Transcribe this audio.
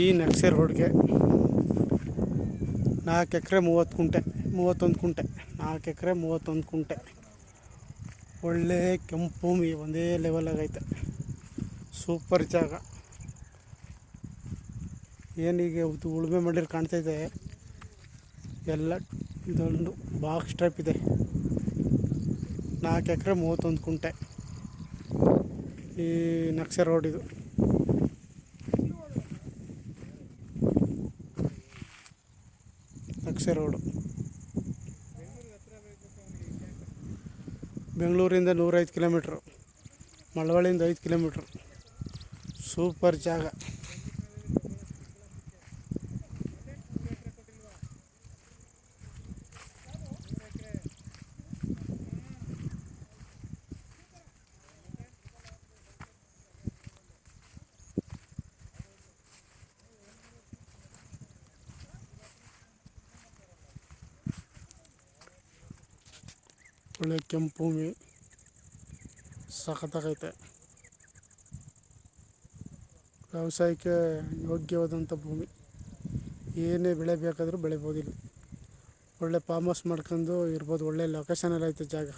ಈ ನಕ್ಷೆ ರೋಡ್ಗೆ 4 ಎಕರೆ 30 ಕುಂಟೆ 31 ಕುಂಟೆ 4 ಎಕರೆ 31 ಕುಂಟೆ ಒಳ್ಳೆ ಕೆಂಪು ಭೂಮಿ ಒಂದೇ ಲೆವೆಲಾಗೈತೆ. ಸೂಪರ್ ಜಾಗ. ಏನೀಗ ಉಳುಮೆ ಮಾಡಿದ್ರೆ ಕಾಣ್ತಾಯಿದೆ ಎಲ್ಲ. ಇದೊಂದು ಬಾಕ್ಸ್ ಟೈಪ್ ಇದೆ. 4 ಎಕರೆ 31 ಕುಂಟೆ ಈ ನಕ್ಷೆ ರೋಡ್. ಇದು ನಕ್ಷೆ ರೋಡು ಬೆಂಗಳೂರಿಂದ 105 ಕಿಲೋಮೀಟ್ರು, ಮಳವಳ್ಳಿಯಿಂದ 5 ಕಿಲೋಮೀಟ್ರು. ಸೂಪರ್ ಜಾಗ. ಒಳ್ಳೆ ಕೆಂಪು ಭೂಮಿ ಸಖತ್ತಾಗೈತೆ. ವ್ಯವಸಾಯಕ್ಕೆ ಯೋಗ್ಯವಾದಂಥ ಭೂಮಿ. ಏನೇ ಬೆಳೆ ಬೇಕಾದರೂ ಬೆಳಿಬೋದು ಇಲ್ಲಿ. ಒಳ್ಳೆ ಫಾರ್ಮ್ ಹೌಸ್ ಮಾಡ್ಕೊಂಡು ಇರ್ಬೋದು. ಒಳ್ಳೆ ಲೊಕೇಶನಲ್ಲಿ ಐತೆ ಜಾಗ.